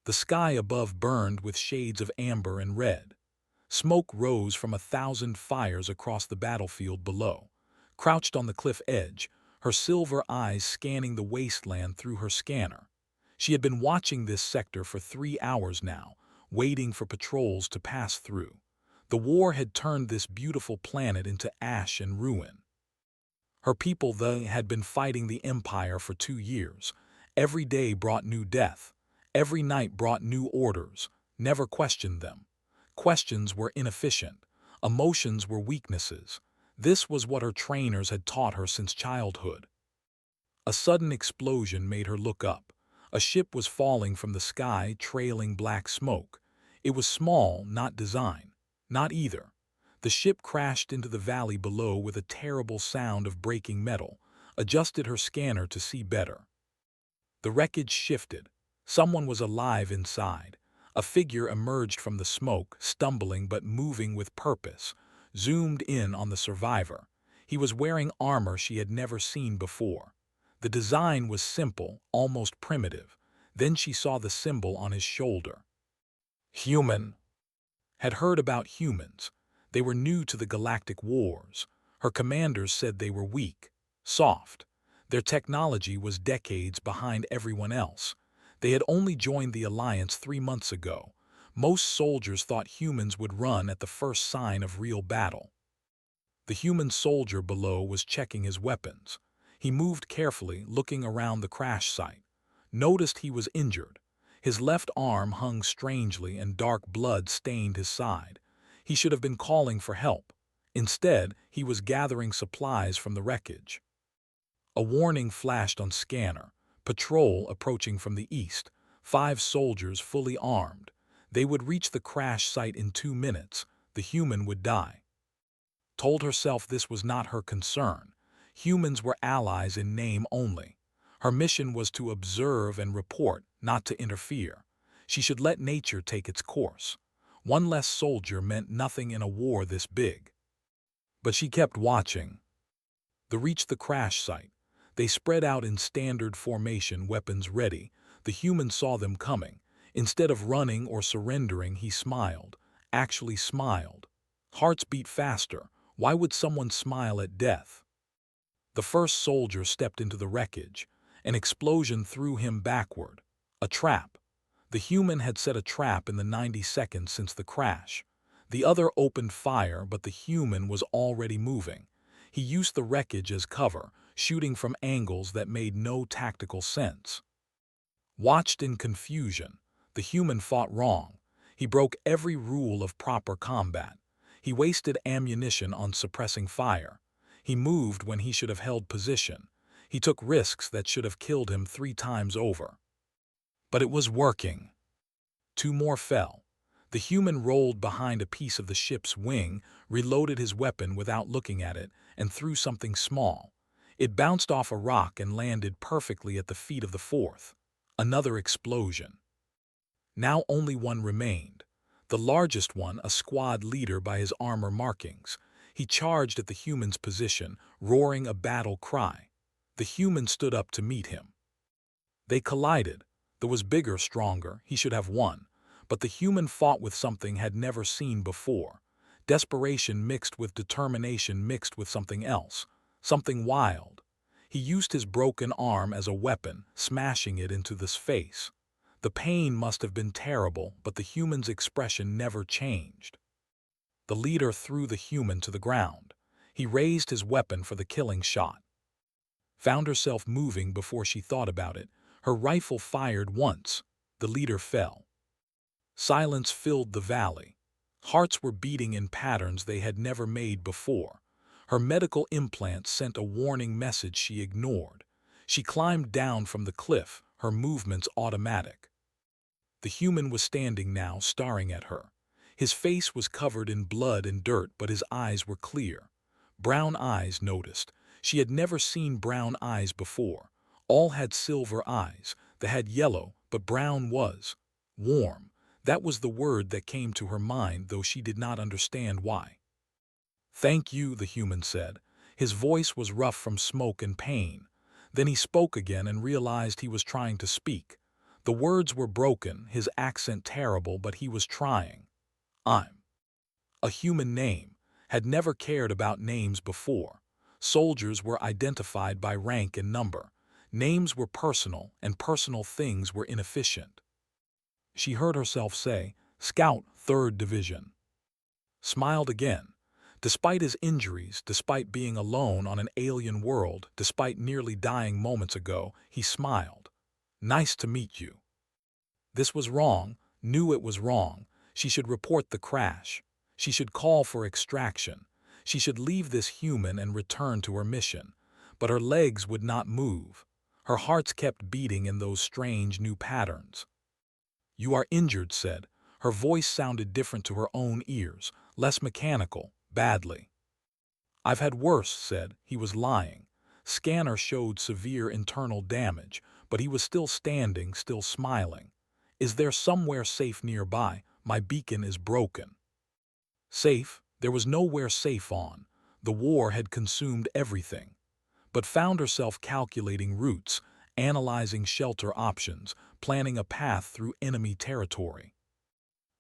The sky above burned with shades of amber and red. Smoke rose from 1,000 fires across the battlefield below. Crouched on the cliff edge, her silver eyes scanning the wasteland through her scanner. She had been watching this sector for 3 hours now, waiting for patrols to pass through. The war had turned this beautiful planet into ash and ruin. Her people, though, had been fighting the Empire for 2 years. Every day brought new death. Every night brought new orders. Never questioned them. Questions were inefficient. Emotions were weaknesses. This was what her trainers had taught her since childhood. A sudden explosion made her look up. A ship was falling from the sky, trailing black smoke. It was small, not design. Not either. The ship crashed into the valley below with a terrible sound of breaking metal, adjusted her scanner to see better. The wreckage shifted. Someone was alive inside. A figure emerged from the smoke, stumbling but moving with purpose, zoomed in on the survivor. He was wearing armor she had never seen before. The design was simple, almost primitive. Then she saw the symbol on his shoulder. Human. Had heard about humans. They were new to the Galactic Wars. Her commanders said they were weak, soft. Their technology was decades behind everyone else. They had only joined the Alliance 3 months ago. Most soldiers thought humans would run at the first sign of real battle. The human soldier below was checking his weapons. He moved carefully, looking around the crash site. Noticed he was injured. His left arm hung strangely and dark blood stained his side. He should have been calling for help. Instead, he was gathering supplies from the wreckage. A warning flashed on scanner. Patrol approaching from the east. 5 soldiers fully armed. They would reach the crash site in 2 minutes. The human would die. Told herself this was not her concern. Humans were allies in name only. Her mission was to observe and report, not to interfere. She should let nature take its course. One less soldier meant nothing in a war this big. But she kept watching. They reached the crash site. They spread out in standard formation, weapons ready. The human saw them coming. Instead of running or surrendering, he smiled. Actually smiled. Hearts beat faster. Why would someone smile at death? The first soldier stepped into the wreckage. An explosion threw him backward. A trap. The human had set a trap in the 90 seconds since the crash. The other opened fire, but the human was already moving. He used the wreckage as cover, shooting from angles that made no tactical sense. Watched in confusion, the human fought wrong. He broke every rule of proper combat. He wasted ammunition on suppressing fire. He moved when he should have held position. He took risks that should have killed him 3 times over. But it was working. 2 more fell. The human rolled behind a piece of the ship's wing, reloaded his weapon without looking at it, and threw something small. It bounced off a rock and landed perfectly at the feet of the 4th. Another explosion. Now only one remained. The largest one, a squad leader by his armor markings. He charged at the human's position, roaring a battle cry. The human stood up to meet him. They collided. The was bigger, stronger. He should have won. But the human fought with something had never seen before. Desperation mixed with determination mixed with something else. Something wild. He used his broken arm as a weapon, smashing it into this face. The pain must have been terrible, but the human's expression never changed. The leader threw the human to the ground. He raised his weapon for the killing shot. Found herself moving before she thought about it. Her rifle fired once. The leader fell. Silence filled the valley. Hearts were beating in patterns they had never made before. Her medical implants sent a warning message she ignored. She climbed down from the cliff, her movements automatic. The human was standing now, staring at her. His face was covered in blood and dirt, but his eyes were clear. Brown eyes, noticed. She had never seen brown eyes before. All had silver eyes. They had yellow, but brown was warm. That was the word that came to her mind, though she did not understand why. "Thank you," the human said. His voice was rough from smoke and pain. Then he spoke again and realized he was trying to speak. The words were broken, his accent terrible, but he was trying. I'm a human name, had never cared about names before. Soldiers were identified by rank and number. Names were personal, and personal things were inefficient. She heard herself say, Scout, 3rd Division. Smiled again. Despite his injuries, despite being alone on an alien world, despite nearly dying moments ago, he smiled. Nice to meet you. This was wrong, knew it was wrong. She should report the crash. She should call for extraction. She should leave this human and return to her mission. But her legs would not move. Her hearts kept beating in those strange new patterns. You are injured, said. Her voice sounded different to her own ears, less mechanical, badly. I've had worse, said. He was lying. Scanner showed severe internal damage, but he was still standing, still smiling. Is there somewhere safe nearby? My beacon is broken. Safe? There was nowhere safe on. The war had consumed everything. But found herself calculating routes, analyzing shelter options, planning a path through enemy territory.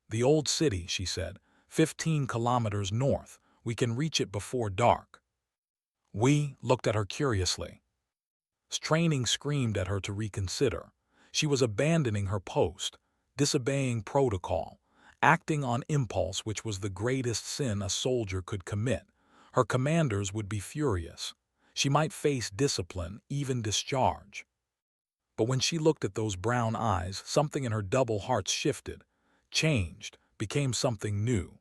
The old city, she said, 15 kilometers north. We can reach it before dark. We looked at her curiously. Training screamed at her to reconsider. She was abandoning her post, disobeying protocol, acting on impulse, which was the greatest sin a soldier could commit. Her commanders would be furious. She might face discipline, even discharge. But when she looked at those brown eyes, something in her double hearts shifted, changed, became something new.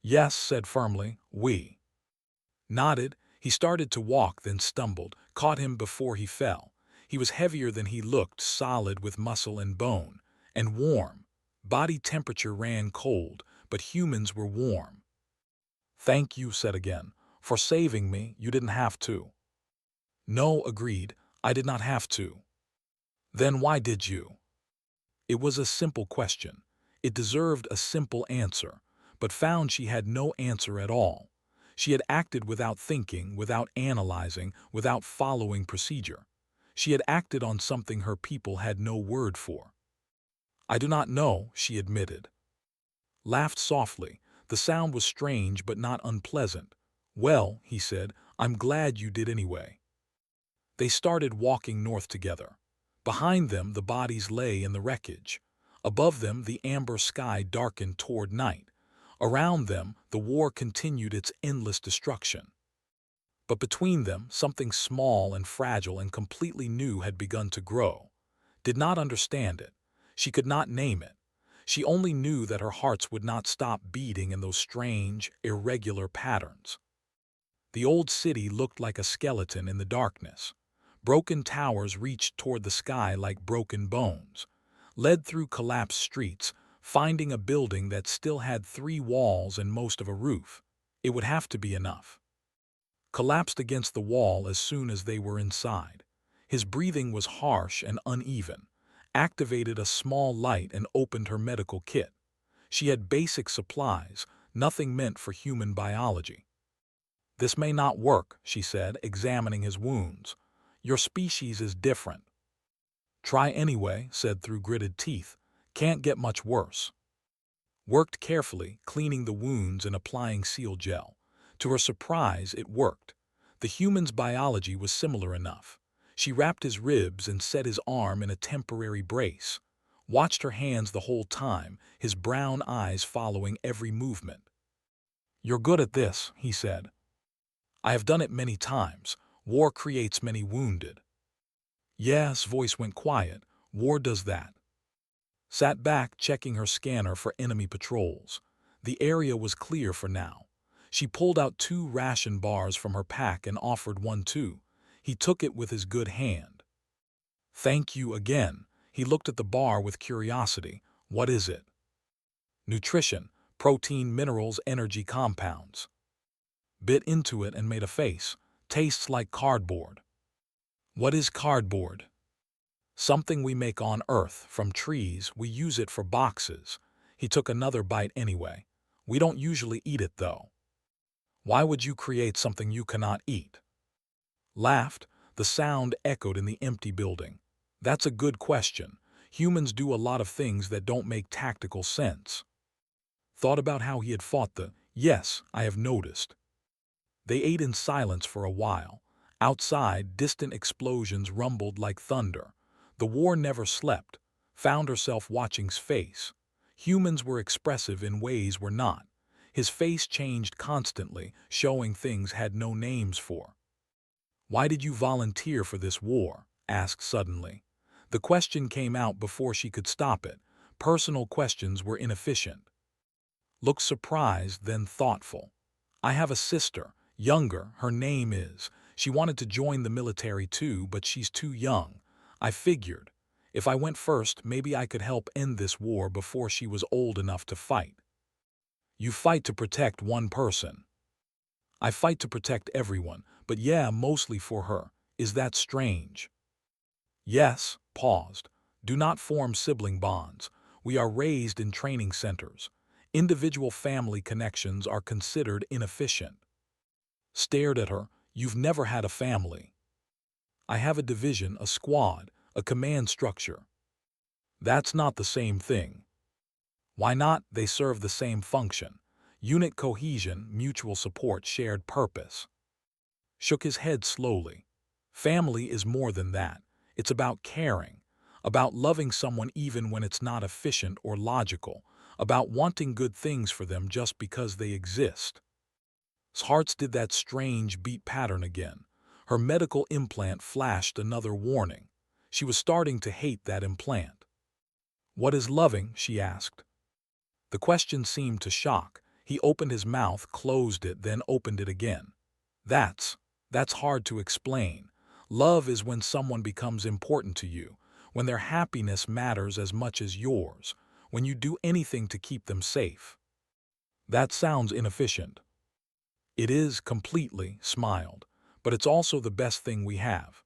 Yes, said firmly, we. Nodded. He started to walk, then stumbled, caught him before he fell. He was heavier than he looked, solid with muscle and bone, and warm. Body temperature ran cold, but humans were warm. Thank you, said again, for saving me. You didn't have to. No, agreed, I did not have to. Then why did you? It was a simple question. It deserved a simple answer, but found she had no answer at all. She had acted without thinking, without analyzing, without following procedure. She had acted on something her people had no word for. I do not know, she admitted. Laughed softly. The sound was strange but not unpleasant. Well, he said, I'm glad you did anyway. They started walking north together. Behind them, the bodies lay in the wreckage. Above them, the amber sky darkened toward night. Around them, the war continued its endless destruction. But between them, something small and fragile and completely new had begun to grow. Did not understand it. She could not name it. She only knew that her hearts would not stop beating in those strange, irregular patterns. The old city looked like a skeleton in the darkness. Broken towers reached toward the sky like broken bones. Led through collapsed streets, finding a building that still had 3 walls and most of a roof. It would have to be enough. Collapsed against the wall as soon as they were inside. His breathing was harsh and uneven. Activated a small light and opened her medical kit. She had basic supplies, nothing meant for human biology. This may not work, she said, examining his wounds. Your species is different. Try anyway, said through gritted teeth. Can't get much worse. Worked carefully, cleaning the wounds and applying seal gel. To her surprise, it worked. The human's biology was similar enough. She wrapped his ribs and set his arm in a temporary brace. Watched her hands the whole time, his brown eyes following every movement. You're good at this, he said. I have done it many times. War creates many wounded. Yes, voice went quiet. War does that. Sat back, checking her scanner for enemy patrols. The area was clear for now. She pulled out 2 ration bars from her pack and offered one too. He took it with his good hand. Thank you again. He looked at the bar with curiosity. What is it? Nutrition, protein, minerals, energy compounds. Bit into it and made a face. Tastes like cardboard. What is cardboard? Something we make on Earth, from trees. We use it for boxes. He took another bite anyway. We don't usually eat it though. Why would you create something you cannot eat? Laughed. The sound echoed in the empty building. That's a good question. Humans do a lot of things that don't make tactical sense. Thought about how he had fought the, yes, I have noticed. They ate in silence for a while. Outside, distant explosions rumbled like thunder. The war never slept, found herself watching Space. Humans were expressive in ways we're not. His face changed constantly, showing things had no names for. Why did you volunteer for this war? Asked suddenly. The question came out before she could stop it. Personal questions were inefficient. Looked surprised, then thoughtful. I have a sister, younger, her name is. She wanted to join the military too, but she's too young. I figured, if I went first, maybe I could help end this war before she was old enough to fight. You fight to protect one person. I fight to protect everyone, but yeah, mostly for her. Is that strange? Yes, paused. Do not form sibling bonds. We are raised in training centers. Individual family connections are considered inefficient. Stared at her. You've never had a family. I have a division, a squad, a command structure. That's not the same thing. Why not? They serve the same function. Unit cohesion, mutual support, shared purpose. Shook his head slowly. Family is more than that. It's about caring, about loving someone even when it's not efficient or logical, about wanting good things for them just because they exist. His heart did that strange beat pattern again. Her medical implant flashed another warning. She was starting to hate that implant. What is loving? She asked. The question seemed to shock. He opened his mouth, closed it, then opened it again. That's hard to explain. Love is when someone becomes important to you, when their happiness matters as much as yours, when you do anything to keep them safe. That sounds inefficient. It is completely, smiled, but it's also the best thing we have.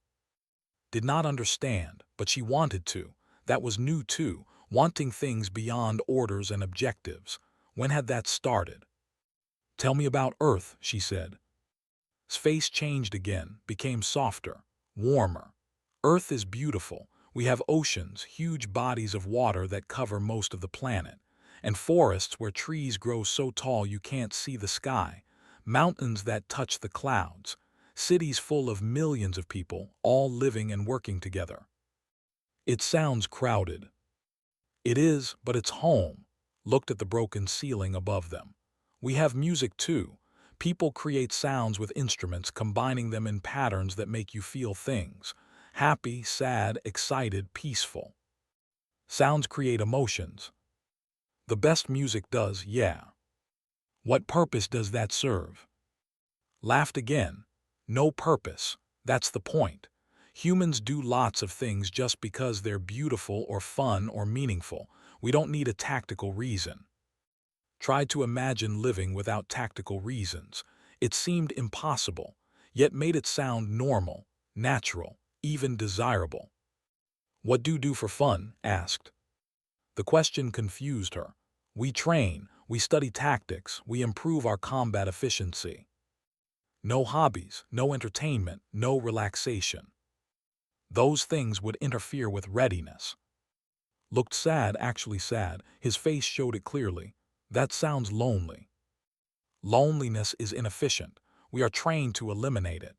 Did not understand, but she wanted to. That was new too, wanting things beyond orders and objectives. When had that started? Tell me about Earth, she said. His face changed again, became softer, warmer. Earth is beautiful. We have oceans, huge bodies of water that cover most of the planet, and forests where trees grow so tall you can't see the sky, mountains that touch the clouds, cities full of millions of people, all living and working together. It sounds crowded. It is, but it's home. Looked at the broken ceiling above them. We have music too. People create sounds with instruments, combining them in patterns that make you feel things. Happy, sad, excited, peaceful. Sounds create emotions. The best music does, yeah. What purpose does that serve? Laughed again. No purpose. That's the point. Humans do lots of things just because they're beautiful or fun or meaningful. We don't need a tactical reason. Tried to imagine living without tactical reasons. It seemed impossible, yet made it sound normal, natural, even desirable. What do you do for fun? Asked. The question confused her. We train, we study tactics, we improve our combat efficiency. No hobbies, no entertainment, no relaxation. Those things would interfere with readiness. Looked sad, actually sad. His face showed it clearly. That sounds lonely. Loneliness is inefficient. We are trained to eliminate it.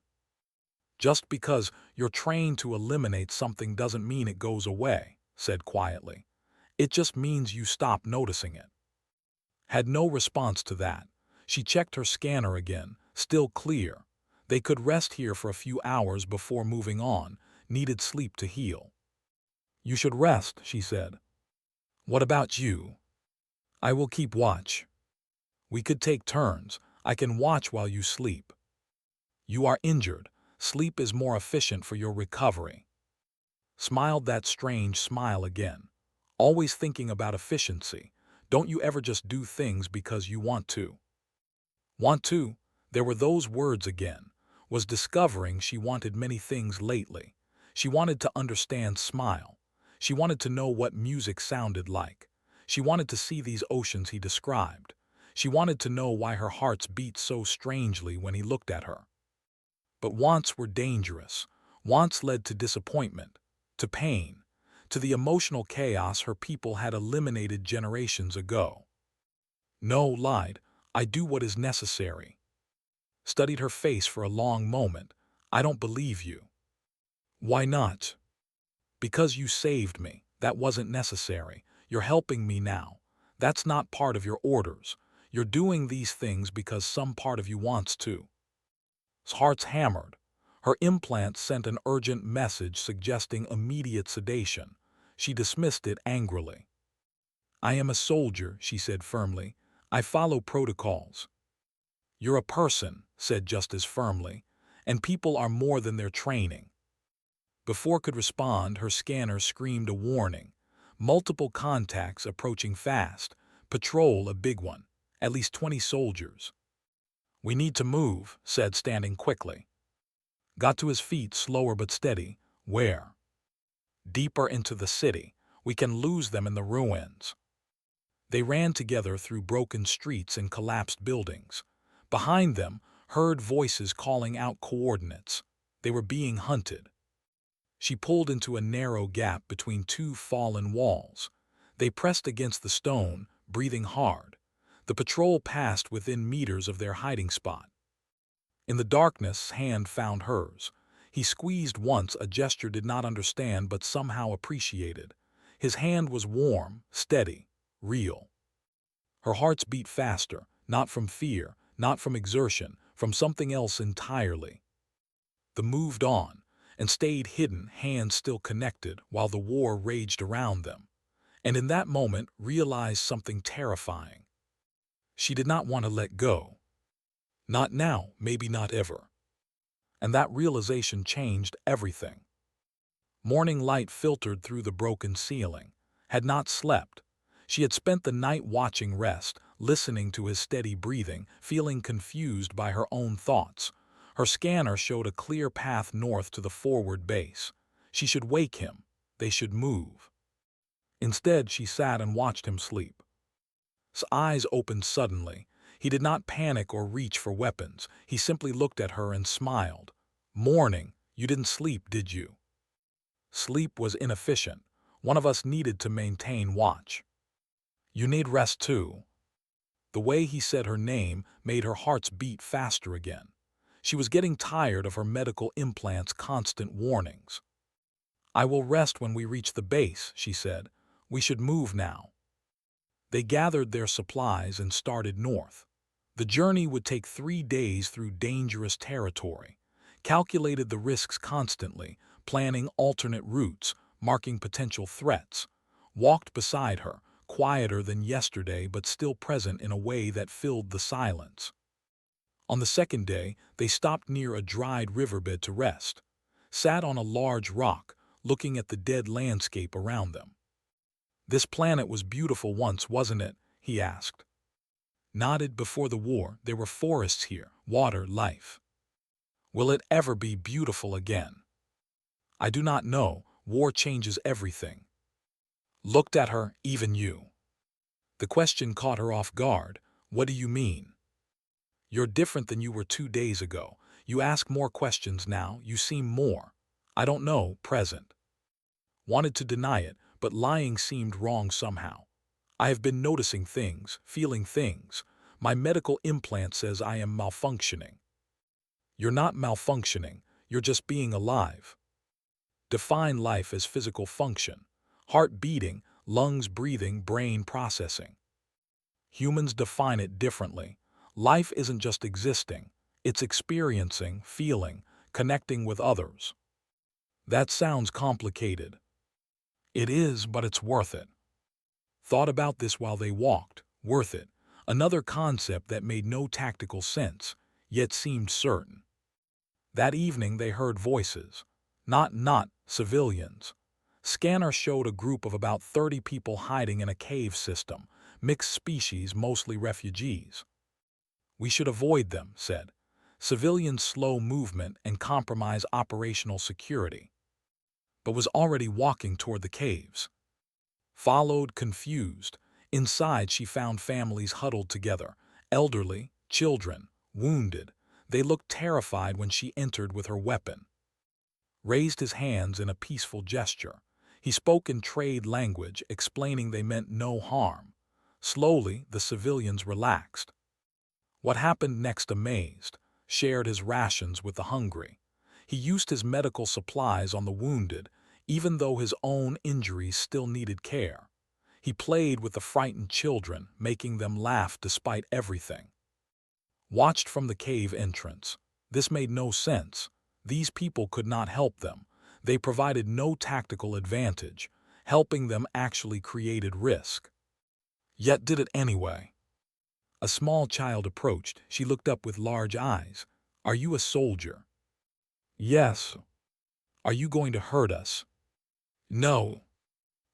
Just because you're trained to eliminate something doesn't mean it goes away, said quietly. It just means you stop noticing it. Had no response to that. She checked her scanner again, still clear. They could rest here for a few hours before moving on, needed sleep to heal. You should rest, she said. What about you? I will keep watch. We could take turns. I can watch while you sleep. You are injured. Sleep is more efficient for your recovery. Smiled that strange smile again. Always thinking about efficiency. Don't you ever just do things because you want to? Want to? There were those words again. Was discovering she wanted many things lately. She wanted to understand smile. She wanted to know what music sounded like. She wanted to see these oceans he described. She wanted to know why her hearts beat so strangely when he looked at her. But wants were dangerous. Wants led to disappointment, to pain, to the emotional chaos her people had eliminated generations ago. No, lied, I do what is necessary. Studied her face for a long moment. I don't believe you. Why not? Because you saved me. That wasn't necessary. You're helping me now. That's not part of your orders. You're doing these things because some part of you wants to. His heart's hammered. Her implant sent an urgent message suggesting immediate sedation. She dismissed it angrily. I am a soldier, she said firmly. I follow protocols. You're a person, said just as firmly, and people are more than their training. Before could respond, her scanner screamed a warning. Multiple contacts approaching fast. Patrol a big one. At least 20 soldiers. We need to move, said standing quickly. Got to his feet slower but steady. Where? Deeper into the city. We can lose them in the ruins. They ran together through broken streets and collapsed buildings. Behind them, heard voices calling out coordinates. They were being hunted. She pulled into a narrow gap between two fallen walls. They pressed against the stone, breathing hard. The patrol passed within meters of their hiding spot. In the darkness, hand found hers. He squeezed once, a gesture did not understand but somehow appreciated. His hand was warm, steady, real. Her heart's beat faster, not from fear, not from exertion, from something else entirely. They moved on, and stayed hidden, hands still connected, while the war raged around them. And in that moment realized something terrifying. She did not want to let go. Not now, maybe not ever. And that realization changed everything. Morning light filtered through the broken ceiling. Had not slept. She had spent the night watching rest, listening to his steady breathing, feeling confused by her own thoughts. Her scanner showed a clear path north to the forward base. She should wake him. They should move. Instead, she sat and watched him sleep. His eyes opened suddenly. He did not panic or reach for weapons. He simply looked at her and smiled. Morning, you didn't sleep, did you? Sleep was inefficient. One of us needed to maintain watch. You need rest too. The way he said her name made her heart's beat faster again. She was getting tired of her medical implant's constant warnings. I will rest when we reach the base, she said. We should move now. They gathered their supplies and started north. The journey would take 3 days through dangerous territory. Calculated the risks constantly, planning alternate routes, marking potential threats. Walked beside her, quieter than yesterday but still present in a way that filled the silence. On the second day, they stopped near a dried riverbed to rest. Sat on a large rock, looking at the dead landscape around them. This planet was beautiful once, wasn't it? He asked. Nodded. Before the war, there were forests here, water, life. Will it ever be beautiful again? I do not know. War changes everything. Looked at her, even you. The question caught her off guard. What do you mean? You're different than you were 2 days ago. You ask more questions now. You seem more, I don't know, present. Wanted to deny it, but lying seemed wrong somehow. I have been noticing things, feeling things. My medical implant says I am malfunctioning. You're not malfunctioning. You're just being alive. Define life as physical function. Heart beating, lungs breathing, brain processing. Humans define it differently. Life isn't just existing. It's experiencing, feeling, connecting with others. That sounds complicated. It is, but it's worth it. Thought about this while they walked. Worth it. Another concept that made no tactical sense, yet seemed certain. That evening they heard voices. Not civilians. Scanner showed a group of about 30 people hiding in a cave system, mixed species, mostly refugees. We should avoid them, said. Civilians slow movement and compromise operational security. But was already walking toward the caves. Followed, confused. Inside she found families huddled together, elderly, children, wounded. They looked terrified when she entered with her weapon. Raised his hands in a peaceful gesture. He spoke in trade language, explaining they meant no harm. Slowly, the civilians relaxed. What happened next amazed, shared his rations with the hungry. He used his medical supplies on the wounded, even though his own injuries still needed care. He played with the frightened children, making them laugh despite everything. Watched from the cave entrance. This made no sense. These people could not help them. They provided no tactical advantage. Helping them actually created risk. Yet did it anyway. A small child approached. She looked up with large eyes. "Are you a soldier?" "Yes." "Are you going to hurt us?" "No."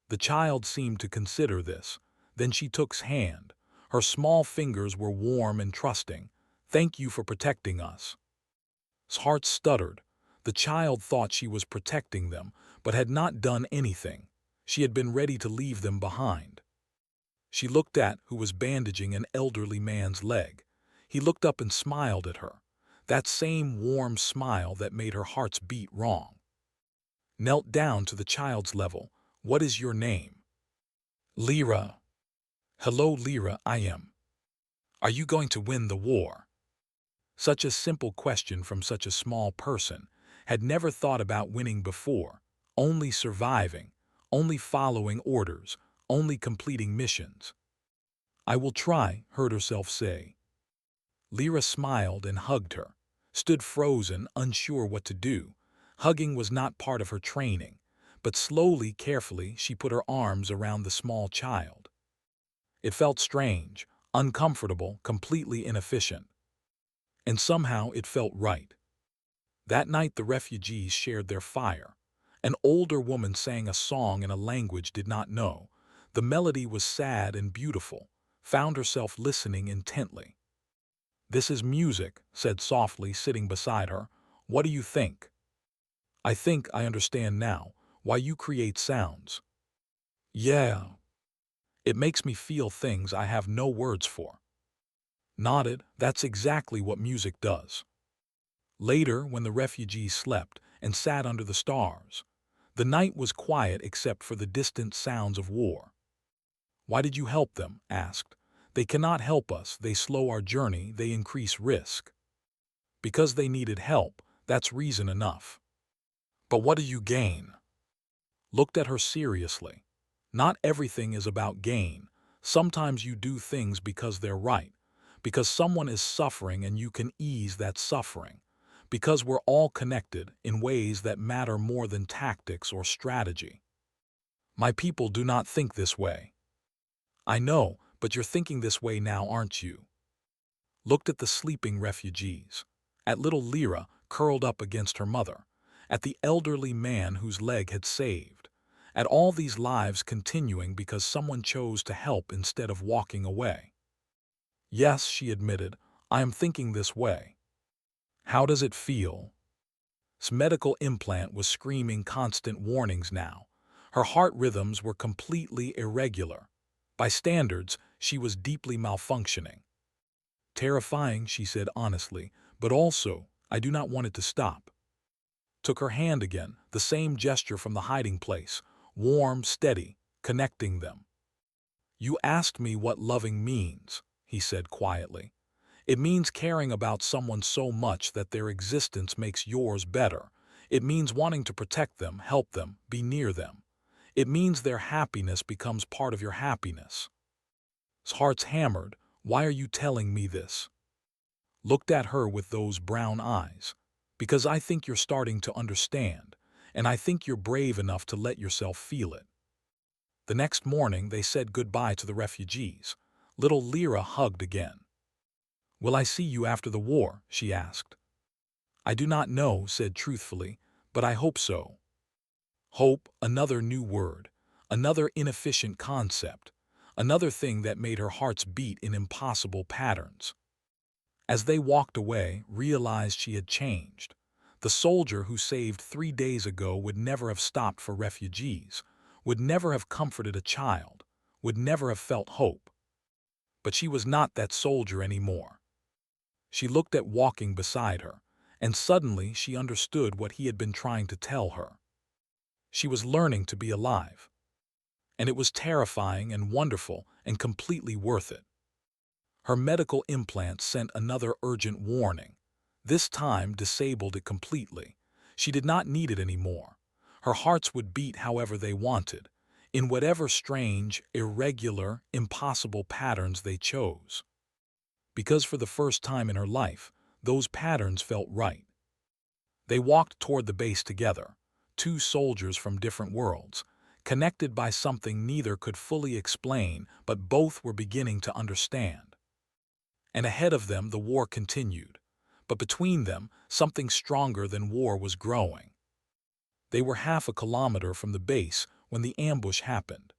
The child seemed to consider this. Then she took his hand. Her small fingers were warm and trusting. "Thank you for protecting us." His heart stuttered. The child thought she was protecting them, but had not done anything. She had been ready to leave them behind. She looked at who was bandaging an elderly man's leg. He looked up and smiled at her. That same warm smile that made her heart's beat wrong. Knelt down to the child's level. "What is your name?" "Lyra." "Hello, Lyra, I am. Are you going to win the war?" Such a simple question from such a small person. Had never thought about winning before. Only surviving. Only following orders. Only completing missions. "I will try," heard herself say. Lyra smiled and hugged her. Stood frozen, unsure what to do. Hugging was not part of her training. But slowly, carefully, she put her arms around the small child. It felt strange, uncomfortable, completely inefficient. And somehow it felt right. That night the refugees shared their fire. An older woman sang a song in a language did not know. The melody was sad and beautiful. Found herself listening intently. "This is music," said softly, sitting beside her. "What do you think?" "I think I understand now why you create sounds." "Yeah. It makes me feel things I have no words for." Nodded. "That's exactly what music does." Later, when the refugees slept and sat under the stars, the night was quiet except for the distant sounds of war. "Why did you help them?" asked. "They cannot help us. They slow our journey. They increase risk." "Because they needed help. That's reason enough." "But what do you gain?" Looked at her seriously. "Not everything is about gain. Sometimes you do things because they're right. Because someone is suffering and you can ease that suffering. Because we're all connected in ways that matter more than tactics or strategy." "My people do not think this way." "I know, but you're thinking this way now, aren't you?" Looked at the sleeping refugees. At little Lyra, curled up against her mother. At the elderly man whose leg had saved. At all these lives continuing because someone chose to help instead of walking away. "Yes," she admitted, "I am thinking this way." "How does it feel?" His medical implant was screaming constant warnings now. Her heart rhythms were completely irregular. By standards, she was deeply malfunctioning. "Terrifying," she said honestly, "but also, I do not want it to stop." Took her hand again, the same gesture from the hiding place, warm, steady, connecting them. "You asked me what loving means," he said quietly. "It means caring about someone so much that their existence makes yours better. It means wanting to protect them, help them, be near them. It means their happiness becomes part of your happiness." His heart's hammered. "Why are you telling me this?" Looked at her with those brown eyes. "Because I think you're starting to understand, and I think you're brave enough to let yourself feel it." The next morning they said goodbye to the refugees. Little Lyra hugged again. "Will I see you after the war?" she asked. "I do not know," said truthfully, "but I hope so." Hope, another new word, another inefficient concept, another thing that made her heart's beat in impossible patterns. As they walked away, realized she had changed. The soldier who saved 3 days ago would never have stopped for refugees, would never have comforted a child, would never have felt hope. But she was not that soldier anymore. She looked at walking beside her, and suddenly she understood what he had been trying to tell her. She was learning to be alive. And it was terrifying and wonderful and completely worth it. Her medical implant sent another urgent warning. This time disabled it completely. She did not need it anymore. Her hearts would beat however they wanted, in whatever strange, irregular, impossible patterns they chose. Because for the first time in her life, those patterns felt right. They walked toward the base together, two soldiers from different worlds, connected by something neither could fully explain, but both were beginning to understand. And ahead of them the war continued, but between them something stronger than war was growing. They were half a kilometer from the base when the ambush happened.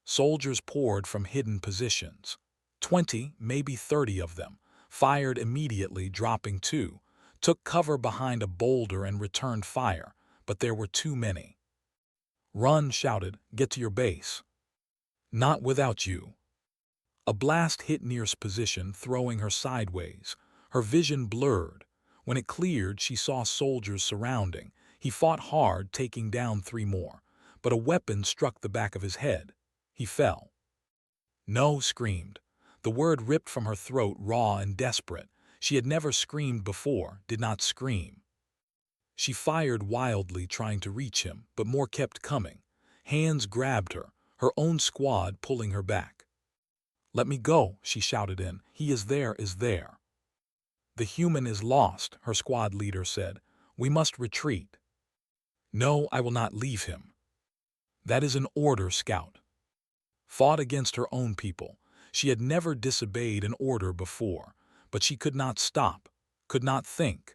Soldiers poured from hidden positions. 20, maybe 30 of them, fired immediately, dropping two, took cover behind a boulder and returned fire, but there were too many. "Run," shouted, "get to your base." "Not without you." A blast hit Nir's position, throwing her sideways. Her vision blurred. When it cleared, she saw soldiers surrounding. He fought hard, taking down 3 more, but a weapon struck the back of his head. He fell. "No!" screamed. The word ripped from her throat, raw and desperate. She had never screamed before, did not scream. She fired wildly, trying to reach him, but more kept coming. Hands grabbed her, her own squad pulling her back. "Let me go," she shouted in. "He is there, is there." "The human is lost," her squad leader said. "We must retreat." "No, I will not leave him." "That is an order, Scout." Fought against her own people. She had never disobeyed an order before, but she could not stop, could not think,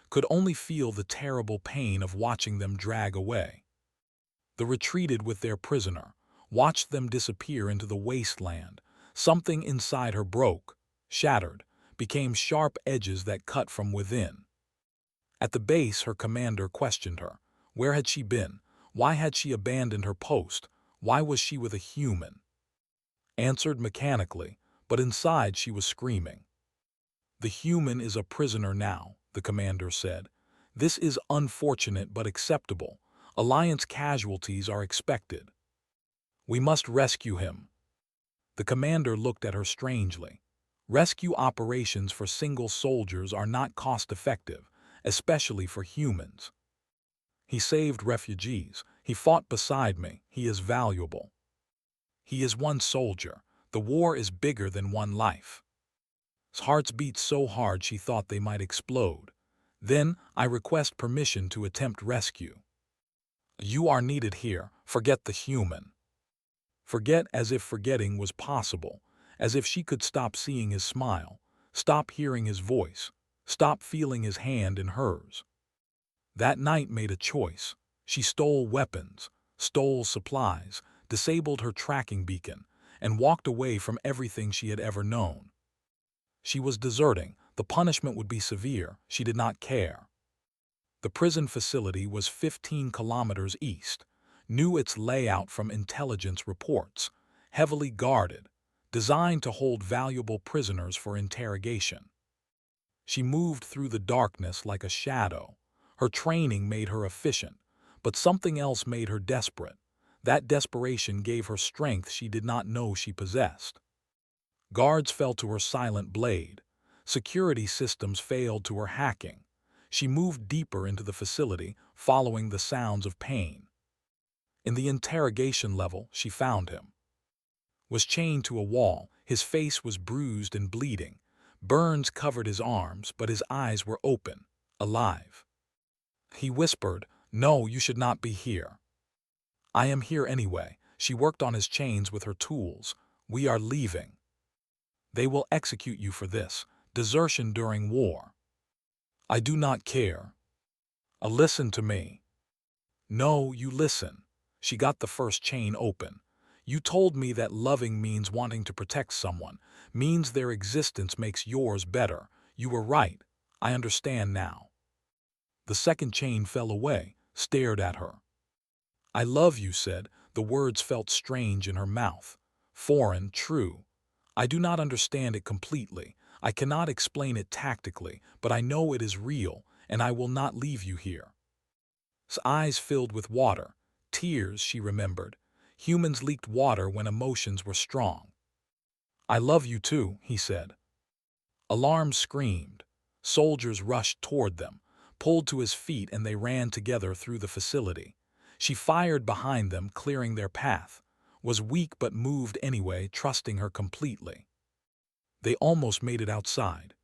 could only feel the terrible pain of watching them drag away. They retreated with their prisoner, watched them disappear into the wasteland. Something inside her broke, shattered, became sharp edges that cut from within. At the base, her commander questioned her. Where had she been? Why had she abandoned her post? Why was she with a human? Answered mechanically, but inside she was screaming. "The human is a prisoner now," the commander said. "This is unfortunate but acceptable. Alliance casualties are expected. We must rescue him." The commander looked at her strangely. Rescue operations for single soldiers are not cost-effective, especially for humans. "He saved refugees. He fought beside me. He is valuable." "He is one soldier. The war is bigger than one life." His hearts beat so hard she thought they might explode. "Then I request permission to attempt rescue." "You are needed here. Forget the human." Forget, as if forgetting was possible, as if she could stop seeing his smile, stop hearing his voice, stop feeling his hand in hers. That night made a choice. She stole weapons, stole supplies, disabled her tracking beacon, and walked away from everything she had ever known. She was deserting. The punishment would be severe. She did not care. The prison facility was 15 kilometers east, knew its layout from intelligence reports, heavily guarded, designed to hold valuable prisoners for interrogation. She moved through the darkness like a shadow. Her training made her efficient, but something else made her desperate. That desperation gave her strength she did not know she possessed. Guards fell to her silent blade. Security systems failed to her hacking. She moved deeper into the facility, following the sounds of pain. In the interrogation level, she found him. Was chained to a wall, his face was bruised and bleeding. Burns covered his arms, but his eyes were open, alive. He whispered, "No, you should not be here." "I am here anyway." She worked on his chains with her tools. "We are leaving. They will execute you for this. Desertion during war." "I do not care." Listen to me." "No, you listen." She got the first chain open. "You told me that loving means wanting to protect someone, means their existence makes yours better. You were right. I understand now." The second chain fell away, stared at her. "I love you," said. The words felt strange in her mouth. Foreign, true. "I do not understand it completely. I cannot explain it tactically, but I know it is real, and I will not leave you here." His eyes filled with water. Tears, she remembered. Humans leaked water when emotions were strong. "I love you too," he said. Alarms screamed. Soldiers rushed toward them, pulled to his feet, and they ran together through the facility. She fired behind them, clearing their path, was weak but moved anyway, trusting her completely. They almost made it outside.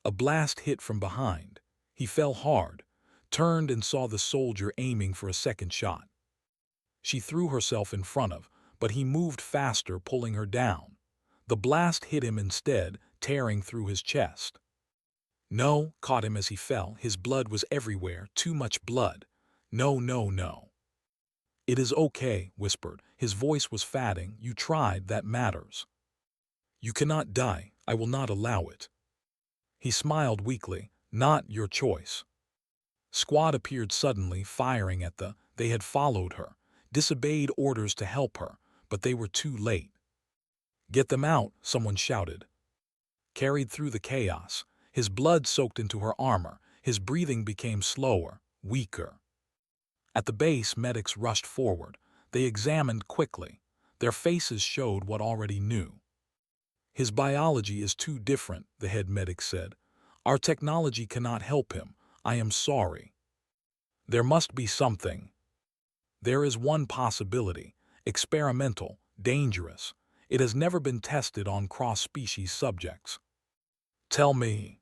A blast hit from behind. He fell hard, turned and saw the soldier aiming for a second shot. She threw herself in front of, but he moved faster, pulling her down. The blast hit him instead, tearing through his chest. No, caught him as he fell. His blood was everywhere, too much blood. No, no, no. "It is okay," whispered. His voice was fatting. "You tried, that matters. You cannot die. I will not allow it." He smiled weakly. "Not your choice." Squad appeared suddenly, firing at they had followed her, disobeyed orders to help her, but they were too late. "Get them out," someone shouted. Carried through the chaos, his blood soaked into her armor, his breathing became slower, weaker. At the base, medics rushed forward. They examined quickly. Their faces showed what already knew. "His biology is too different," the head medic said. "Our technology cannot help him. I am sorry." "There must be something." "There is one possibility. Experimental, dangerous. It has never been tested on cross-species subjects." "Tell me."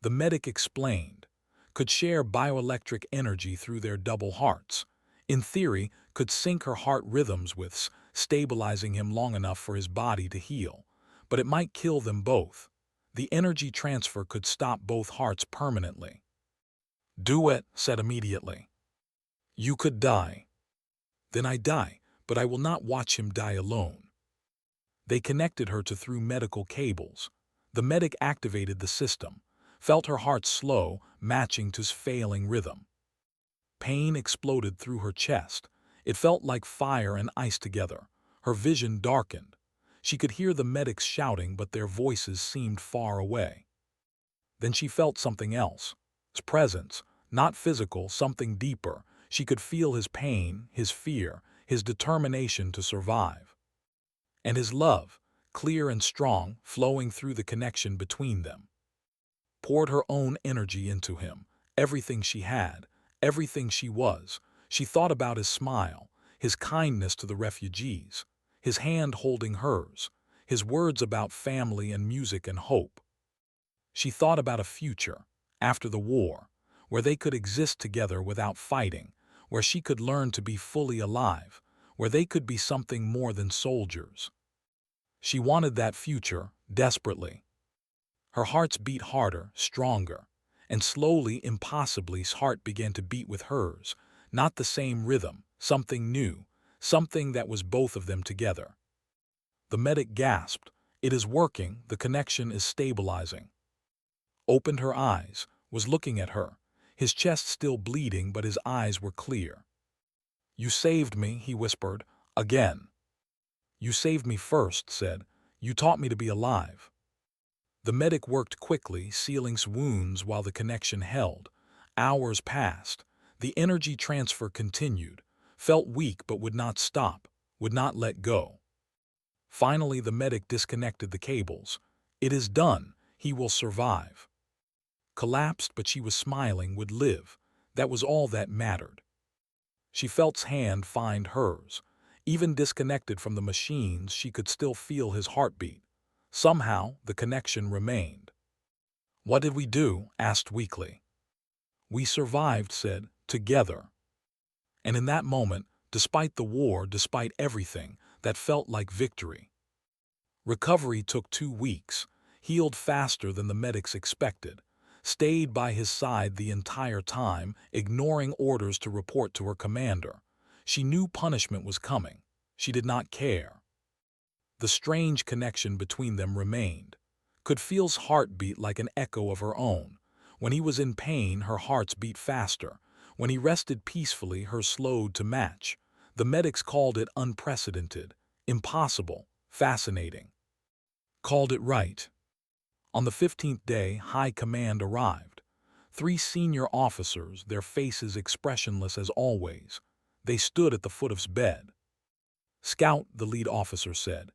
The medic explained. "Could share bioelectric energy through their double hearts. In theory, could sync her heart rhythms with stabilizing him long enough for his body to heal. But it might kill them both. The energy transfer could stop both hearts permanently." "Do it," said immediately. "You could die." "Then I die, but I will not watch him die alone." They connected her to through medical cables. The medic activated the system, felt her heart slow, matching to his failing rhythm. Pain exploded through her chest. It felt like fire and ice together. Her vision darkened. She could hear the medics shouting, but their voices seemed far away. Then she felt something else. His presence, not physical, something deeper. She could feel his pain, his fear, his determination to survive. And his love, clear and strong, flowing through the connection between them. Poured her own energy into him, everything she had, everything she was. She thought about his smile, his kindness to the refugees, his hand holding hers, his words about family and music and hope. She thought about a future, after the war, where they could exist together without fighting, where she could learn to be fully alive, where they could be something more than soldiers. She wanted that future, desperately. Her heart beat harder, stronger, and slowly, impossibly, his heart began to beat with hers, not the same rhythm, something new, something that was both of them together. The medic gasped. "It is working, the connection is stabilizing." Opened her eyes, was looking at her, his chest still bleeding, but his eyes were clear. "You saved me," he whispered, "again." "You saved me first," said. "You taught me to be alive." The medic worked quickly, sealing wounds while the connection held. Hours passed. The energy transfer continued, felt weak but would not stop, would not let go. Finally, the medic disconnected the cables. "It is done. He will survive." Collapsed, but she was smiling, would live. That was all that mattered. She felt his hand find hers. Even disconnected from the machines, she could still feel his heartbeat. Somehow, the connection remained. "What did we do?" asked weakly. "We survived," said, "together." And in that moment, despite the war, despite everything, that felt like victory. Recovery took 2 weeks, healed faster than the medics expected, stayed by his side the entire time, ignoring orders to report to her commander. She knew punishment was coming. She did not care. The strange connection between them remained. Could feel his heart beat like an echo of her own. When he was in pain, her hearts beat faster. When he rested peacefully, hers slowed to match. The medics called it unprecedented, impossible, fascinating. Called it right. On the 15th day, High Command arrived. 3 senior officers, their faces expressionless as always. They stood at the foot of his bed. "Scout," the lead officer said,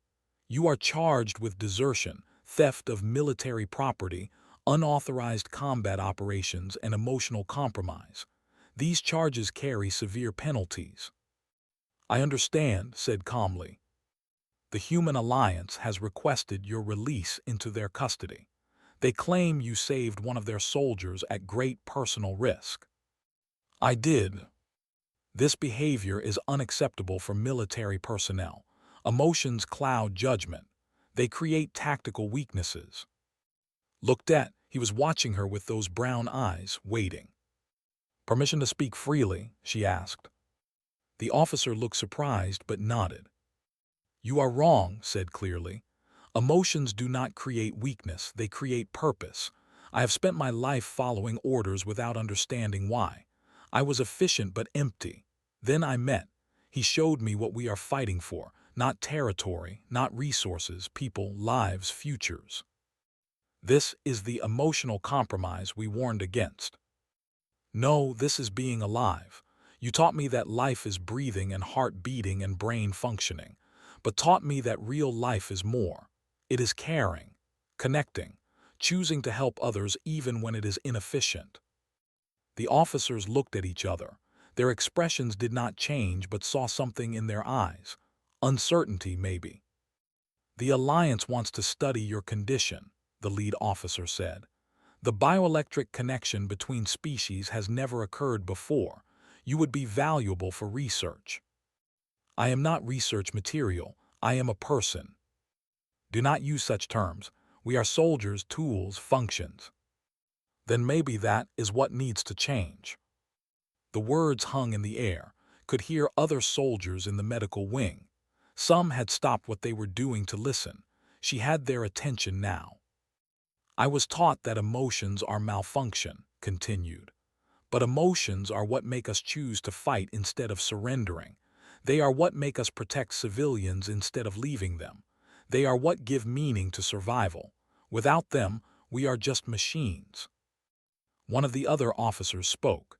"you are charged with desertion, theft of military property, unauthorized combat operations, and emotional compromise. These charges carry severe penalties." "I understand," said calmly. "The Human Alliance has requested your release into their custody. They claim you saved one of their soldiers at great personal risk." "I did." "This behavior is unacceptable for military personnel. Emotions cloud judgment. They create tactical weaknesses." Looked at, he was watching her with those brown eyes, waiting. "Permission to speak freely?" she asked. The officer looked surprised but nodded. "You are wrong," said clearly. "Emotions do not create weakness, they create purpose. I have spent my life following orders without understanding why. I was efficient but empty. Then I met. He showed me what we are fighting for, not territory, not resources, people, lives, futures. This is the emotional compromise we warned against. No, this is being alive. You taught me that life is breathing and heart beating and brain functioning, but taught me that real life is more. It is caring, connecting, choosing to help others even when it is inefficient." The officers looked at each other. Their expressions did not change but saw something in their eyes. Uncertainty, maybe. "The Alliance wants to study your condition," the lead officer said. "The bioelectric connection between species has never occurred before. You would be valuable for research." "I am not research material. I am a person." "Do not use such terms. We are soldiers, tools, functions." "Then maybe that is what needs to change." The words hung in the air, could hear other soldiers in the medical wing. Some had stopped what they were doing to listen. She had their attention now. "I was taught that emotions are malfunction," continued. "But emotions are what make us choose to fight instead of surrendering. They are what make us protect civilians instead of leaving them. They are what give meaning to survival. Without them, we are just machines." One of the other officers spoke.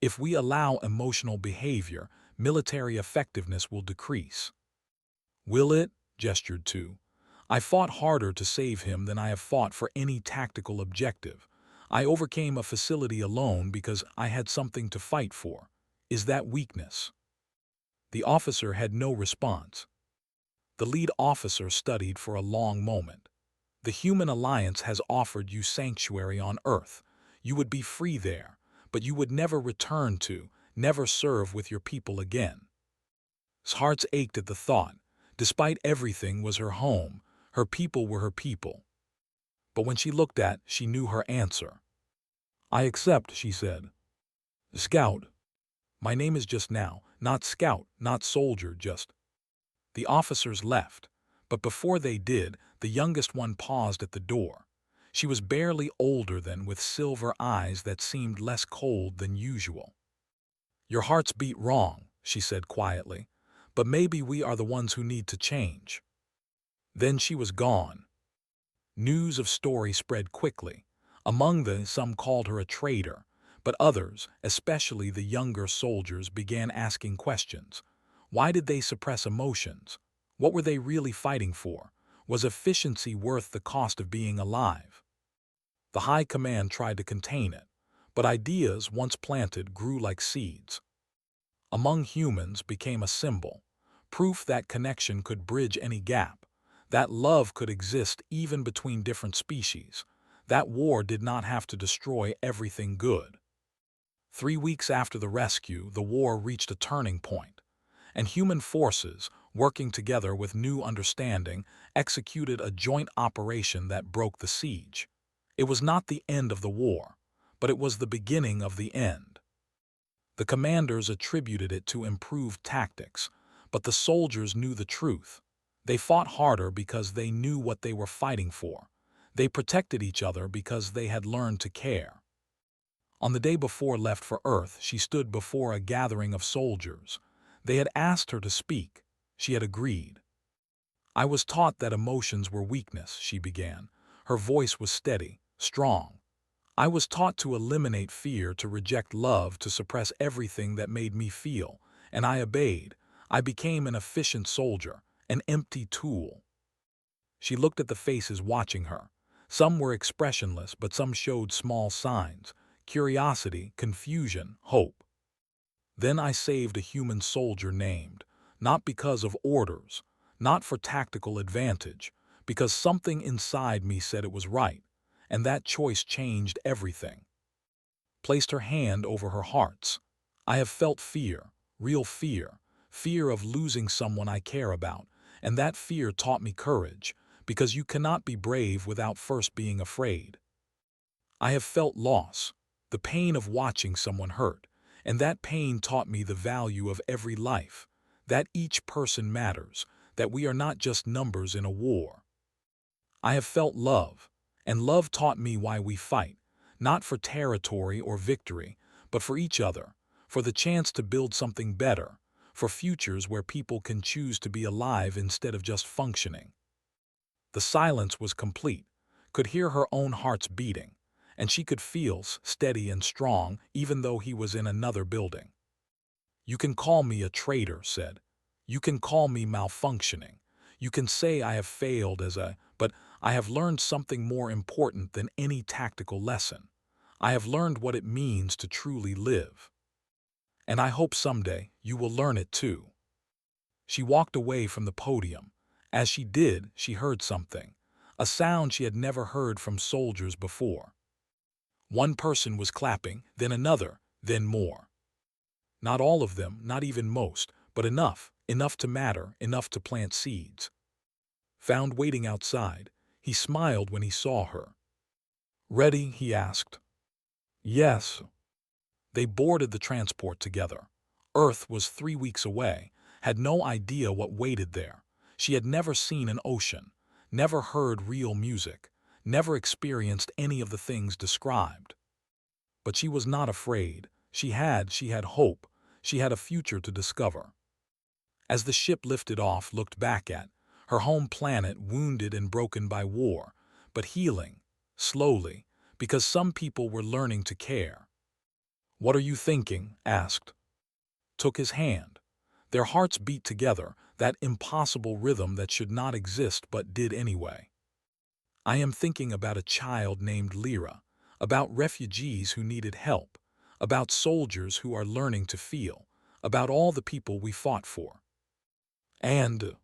"If we allow emotional behavior, military effectiveness will decrease." "Will it?" gestured two. "I fought harder to save him than I have fought for any tactical objective. I overcame a facility alone because I had something to fight for. Is that weakness?" The officer had no response. The lead officer studied for a long moment. "The Human Alliance has offered you sanctuary on Earth. You would be free there, but you would never return to, never serve with your people again." His heart ached at the thought. Despite everything was her home. Her people were her people. But when she looked at, she knew her answer. "I accept," she said. "Scout. My name is just now, not Scout, not soldier, just." The officers left, but before they did, the youngest one paused at the door. She was barely older than, with silver eyes that seemed less cold than usual. "Your hearts beat wrong," she said quietly, "but maybe we are the ones who need to change." Then she was gone. News of Story spread quickly. Among them, some called her a traitor, but others, especially the younger soldiers, began asking questions. Why did they suppress emotions? What were they really fighting for? Was efficiency worth the cost of being alive? The high command tried to contain it, but ideas, once planted, grew like seeds. Among humans became a symbol, proof that connection could bridge any gap, that love could exist even between different species, that war did not have to destroy everything good. 3 weeks after the rescue, the war reached a turning point, and human forces, working together with new understanding, executed a joint operation that broke the siege. It was not the end of the war, but it was the beginning of the end. The commanders attributed it to improved tactics, but the soldiers knew the truth. They fought harder because they knew what they were fighting for. They protected each other because they had learned to care. On the day before left for Earth, she stood before a gathering of soldiers. They had asked her to speak. She had agreed. "I was taught that emotions were weakness," she began. Her voice was steady, strong. "I was taught to eliminate fear, to reject love, to suppress everything that made me feel, and I obeyed. I became an efficient soldier, an empty tool. She looked at the faces watching her. Some were expressionless, but some showed small signs: curiosity, confusion, hope. Then I saved a human soldier named, not because of orders, not for tactical advantage, because something inside me said it was right, and that choice changed everything. Placed her hand over her heart's. I have felt fear, real fear, fear of losing someone I care about, and that fear taught me courage, because you cannot be brave without first being afraid. I have felt loss, the pain of watching someone hurt, and that pain taught me the value of every life, that each person matters, that we are not just numbers in a war. I have felt love, and love taught me why we fight, not for territory or victory, but for each other, for the chance to build something better, for futures where people can choose to be alive instead of just functioning. The silence was complete, could hear her own heart's beating, and she could feel steady and strong even though he was in another building. You can call me a traitor, said. You can call me malfunctioning. You can say I have failed but I have learned something more important than any tactical lesson. I have learned what it means to truly live. And I hope someday you will learn it too. She walked away from the podium. As she did, she heard something, a sound she had never heard from soldiers before. One person was clapping, then another, then more. Not all of them, not even most, but enough to matter, enough to plant seeds. Found waiting outside, he smiled when he saw her. Ready? He asked. Yes. They boarded the transport together. Earth was 3 weeks away, had no idea what waited there. She had never seen an ocean, never heard real music, never experienced any of the things described. But she was not afraid. She had hope. She had a future to discover. As the ship lifted off, looked back at her home planet, wounded and broken by war, but healing, slowly, because some people were learning to care. What are you thinking? Asked. Took his hand. Their hearts beat together, that impossible rhythm that should not exist but did anyway. I am thinking about a child named Lyra, about refugees who needed help, about soldiers who are learning to feel, about all the people we fought for. And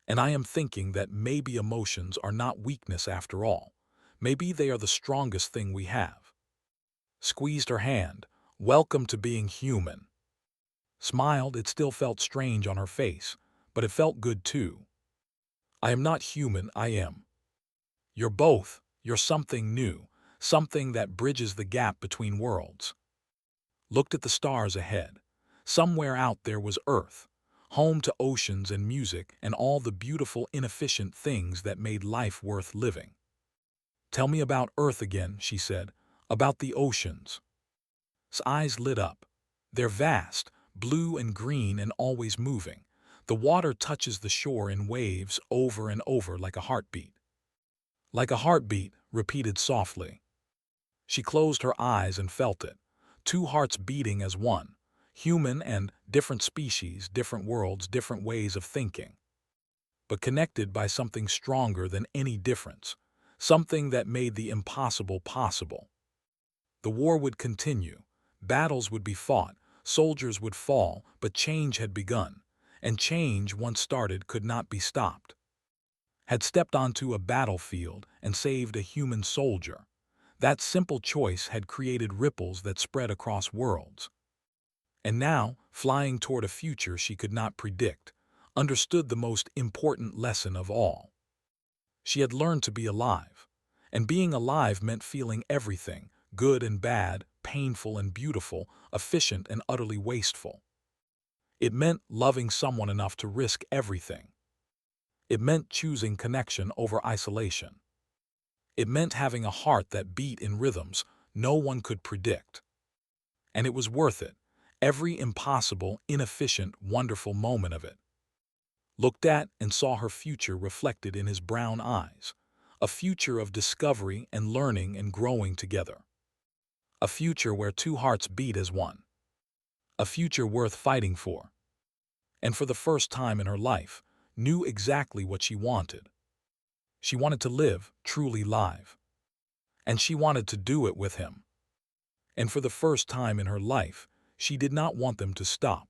I am thinking that maybe emotions are not weakness after all. Maybe they are the strongest thing we have. Squeezed her hand. Welcome to being human. Smiled. It still felt strange on her face, but it felt good too. I am not human, I am. You're both. You're something new, something that bridges the gap between worlds. Looked at the stars ahead. Somewhere out there was Earth, home to oceans and music and all the beautiful, inefficient things that made life worth living. Tell me about Earth again, she said, about the oceans. His eyes lit up. They're vast, blue and green and always moving. The water touches the shore in waves over and over like a heartbeat. Like a heartbeat, repeated softly. She closed her eyes and felt it. 2 hearts beating as one. Human and different species, different worlds, different ways of thinking. But connected by something stronger than any difference. Something that made the impossible possible. The war would continue. Battles would be fought. Soldiers would fall, but change had begun. And change, once started, could not be stopped. Had stepped onto a battlefield and saved a human soldier. That simple choice had created ripples that spread across worlds. And now, flying toward a future she could not predict, understood the most important lesson of all. She had learned to be alive. And being alive meant feeling everything, good and bad, painful and beautiful, efficient and utterly wasteful. It meant loving someone enough to risk everything. It meant choosing connection over isolation. It meant having a heart that beat in rhythms no one could predict. And it was worth it, every impossible, inefficient, wonderful moment of it. Looked at and saw her future reflected in his brown eyes, a future of discovery and learning and growing together. A future where 2 hearts beat as one. a future worth fighting for, and for the first time in her life, knew exactly what she wanted. She wanted to live truly live, and she wanted to do it with him. And for the first time in her life, she did not want them to stop.